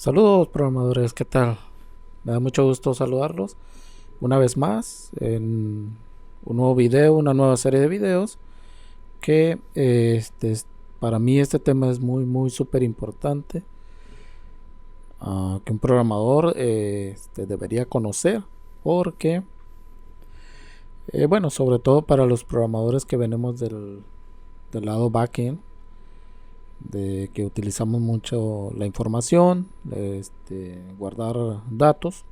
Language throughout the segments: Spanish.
Saludos programadores, ¿qué tal? Me da mucho gusto saludarlos una vez más en un nuevo video, una nueva serie de videos que para mí este tema es muy súper importante, que un programador debería conocer porque, bueno, sobre todo para los programadores que venimos del lado backend, de que utilizamos mucho la información, guardar datos,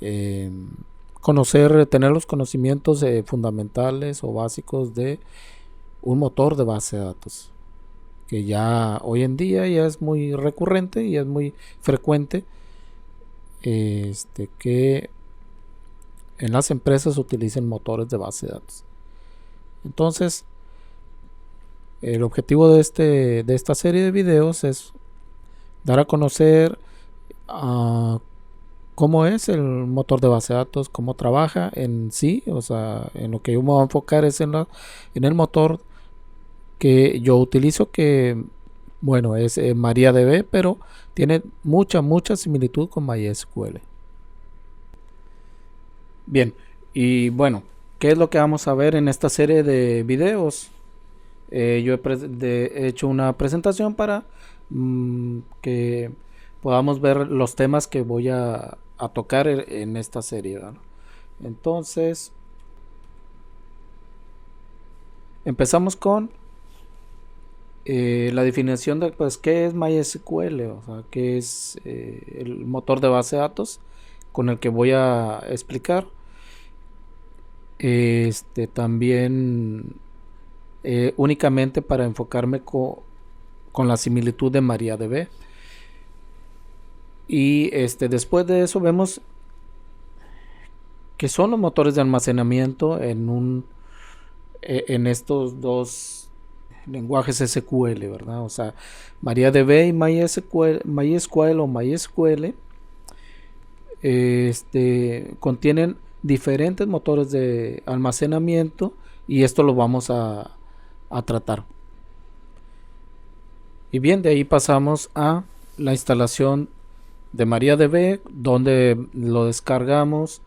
eh, conocer, tener los conocimientos fundamentales o básicos de un motor de base de datos, que ya hoy en día ya es muy recurrente y es muy frecuente, que en las empresas utilicen motores de base de datos. Entonces, el objetivo de esta serie de videos es dar a conocer cómo es el motor de base de datos, cómo trabaja en sí, o sea, en lo que yo me voy a enfocar es en el motor que yo utilizo, que bueno, es MariaDB, pero tiene mucha similitud con MySQL. Bien, y bueno, ¿qué es lo que vamos a ver en esta serie de videos? Yo he hecho una presentación para que podamos ver los temas que voy a tocar en esta serie, ¿verdad? Entonces, empezamos con la definición de, pues, qué es MySQL, o sea, qué es el motor de base de datos con el que voy a explicar. También únicamente para enfocarme con la similitud de MariaDB. Y después de eso vemos que son los motores de almacenamiento en estos dos lenguajes SQL, ¿verdad? O sea, MariaDB y MySQL o MySQL contienen diferentes motores de almacenamiento, y esto lo vamos a tratar. Y bien, de ahí pasamos a la instalación de MariaDB, donde lo descargamos,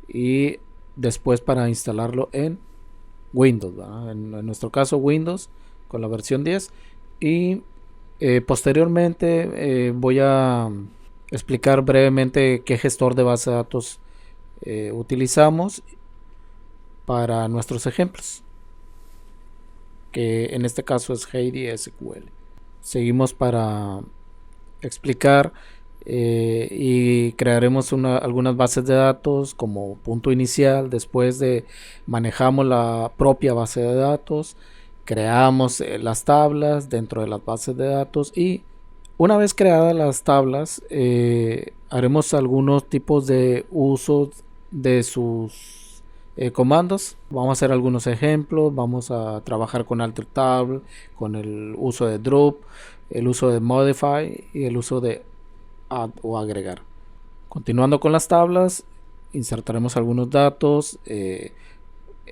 y después para instalarlo en Windows, en nuestro caso Windows con la versión 10. Y posteriormente voy a explicar brevemente qué gestor de base de datos utilizamos para nuestros ejemplos, que en este caso es Heidi SQL. Seguimos para explicar y crearemos algunas bases de datos como punto inicial. Después de manejamos la propia base de datos, creamos las tablas dentro de las bases de datos, y una vez creadas las tablas haremos algunos tipos de usos de sus comandos. Vamos a hacer algunos ejemplos, vamos a trabajar con alter table, con el uso de drop, el uso de modify y el uso de add o agregar. Continuando con las tablas, insertaremos algunos datos,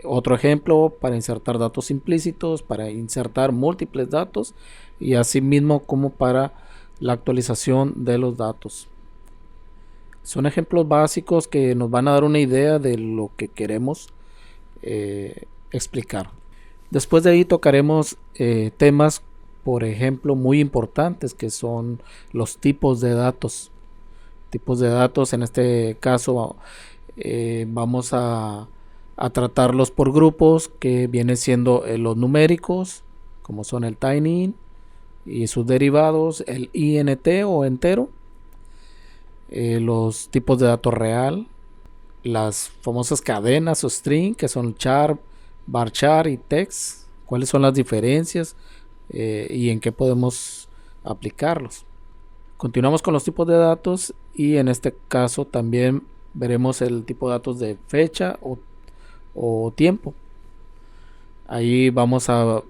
otro ejemplo para insertar datos implícitos, para insertar múltiples datos, y así mismo como para la actualización de los datos. Son ejemplos básicos que nos van a dar una idea de lo que queremos explicar. Después de ahí tocaremos temas, por ejemplo, muy importantes, que son los tipos de datos. Tipos de datos, en este caso vamos a tratarlos por grupos, que vienen siendo los numéricos, como son el tiny y sus derivados, el int o entero, los tipos de datos real, las famosas cadenas o string, que son char, varchar y text, cuáles son las diferencias y en qué podemos aplicarlos. Continuamos con los tipos de datos, y en este caso también veremos el tipo de datos de fecha o tiempo. Ahí vamos a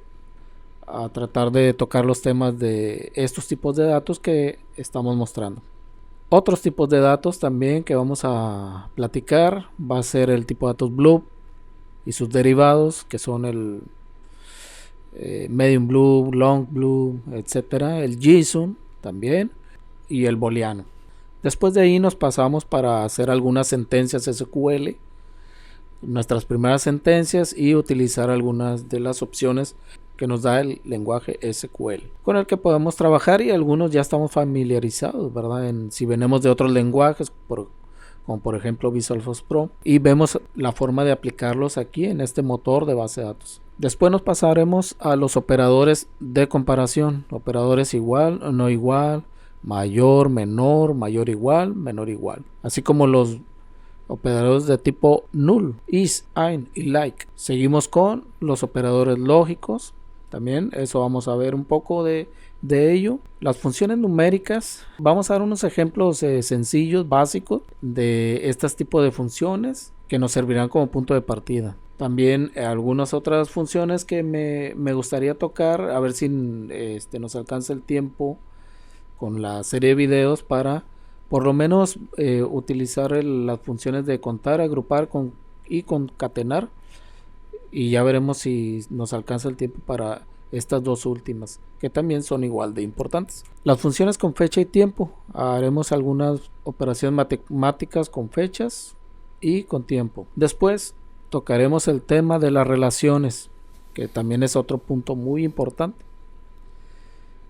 tratar de tocar los temas de estos tipos de datos que estamos mostrando. Otros tipos de datos también que vamos a platicar va a ser el tipo de datos blue y sus derivados, que son el medium blue, long blue, etcétera, el JSON también, y el booleano. Después de ahí nos pasamos para hacer algunas sentencias SQL, nuestras primeras sentencias, y utilizar algunas de las opciones que nos da el lenguaje SQL, con el que podemos trabajar, y algunos ya estamos familiarizados, ¿verdad? Si venimos de otros lenguajes, como por ejemplo Visual Force Pro, y vemos la forma de aplicarlos aquí en este motor de base de datos. Después nos pasaremos a los operadores de comparación, operadores igual, no igual, mayor, menor, mayor igual, menor igual, así como los operadores de tipo null, is, ein y like. Seguimos con los operadores lógicos, también eso vamos a ver un poco de ello. Las funciones numéricas, vamos a dar unos ejemplos sencillos, básicos de estos tipos de funciones que nos servirán como punto de partida. También algunas otras funciones que me gustaría tocar, a ver si nos alcanza el tiempo con la serie de videos para por lo menos utilizar las funciones de contar, agrupar y concatenar, y ya veremos si nos alcanza el tiempo para estas dos últimas, que también son igual de importantes. Las funciones con fecha y tiempo, haremos algunas operaciones matemáticas con fechas y con tiempo. Después tocaremos el tema de las relaciones, que también es otro punto muy importante,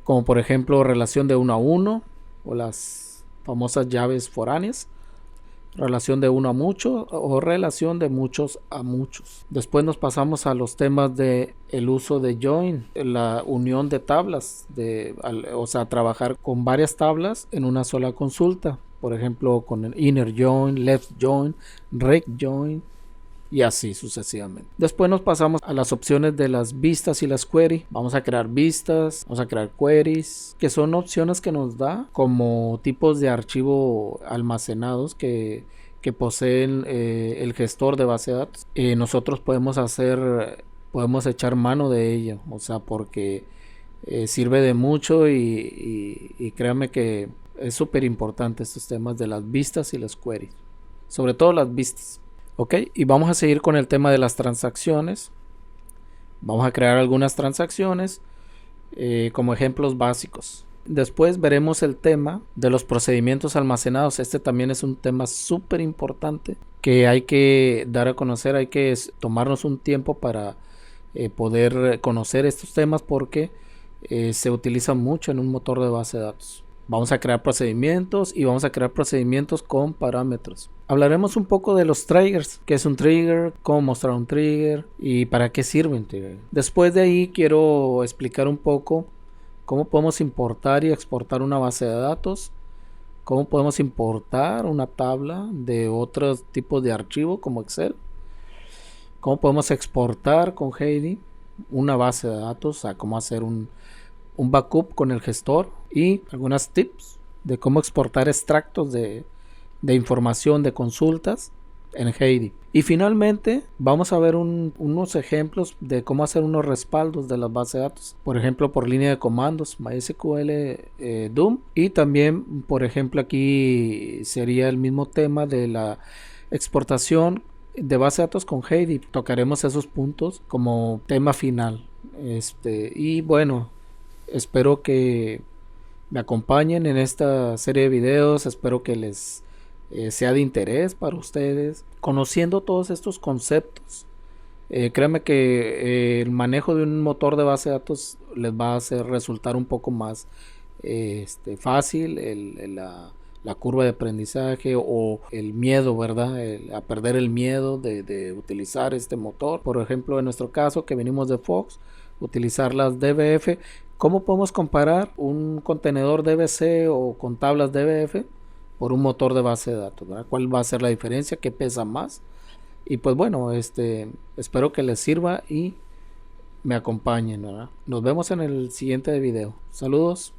como por ejemplo relación de 1 a 1 o las famosas llaves foráneas, relación de 1 a mucho o relación de muchos a muchos. Después nos pasamos a los temas de el uso de join, la unión de tablas, o sea, trabajar con varias tablas en una sola consulta, por ejemplo con el inner join, left join, right join, y así sucesivamente. Después nos pasamos a las opciones de las vistas y las queries. Vamos a crear vistas, vamos a crear queries, que son opciones que nos da como tipos de archivo almacenados que poseen el gestor de base de datos. Nosotros podemos echar mano de ello, o sea, porque sirve de mucho, y créanme que es súper importante estos temas de las vistas y las queries, sobre todo las vistas. Ok, y vamos a seguir con el tema de las transacciones. Vamos a crear algunas transacciones como ejemplos básicos. Después veremos el tema de los procedimientos almacenados. Este también es un tema súper importante que hay que dar a conocer. Hay que tomarnos un tiempo para poder conocer estos temas, porque se utiliza mucho en un motor de base de datos. Vamos a crear procedimientos, y vamos a crear procedimientos con parámetros. Hablaremos un poco de los triggers, qué es un trigger, cómo mostrar un trigger y para qué sirve un trigger. Después de ahí quiero explicar un poco cómo podemos importar y exportar una base de datos, cómo podemos importar una tabla de otros tipos de archivo como Excel, cómo podemos exportar con Heidi una base de datos, o sea, cómo hacer un backup con el gestor, y algunas tips de cómo exportar extractos de información de consultas en Heidi. Y finalmente vamos a ver unos ejemplos de cómo hacer unos respaldos de las bases de datos, por ejemplo por línea de comandos MySQL DOM, y también por ejemplo aquí sería el mismo tema de la exportación de base de datos con Heidi. Tocaremos esos puntos como tema final. Y bueno, espero que me acompañen en esta serie de videos. Espero que les sea de interés para ustedes, conociendo todos estos conceptos. Créanme que el manejo de un motor de base de datos les va a hacer resultar un poco más fácil la curva de aprendizaje, o el miedo, ¿verdad? A perder el miedo de utilizar este motor. Por ejemplo, en nuestro caso que venimos de Fox, utilizar las DBF. ¿Cómo podemos comparar un contenedor DBC o con tablas DBF por un motor de base de datos, ¿verdad? ¿Cuál va a ser la diferencia? ¿Qué pesa más? Y pues bueno, espero que les sirva y me acompañen, ¿verdad? Nos vemos en el siguiente video. Saludos.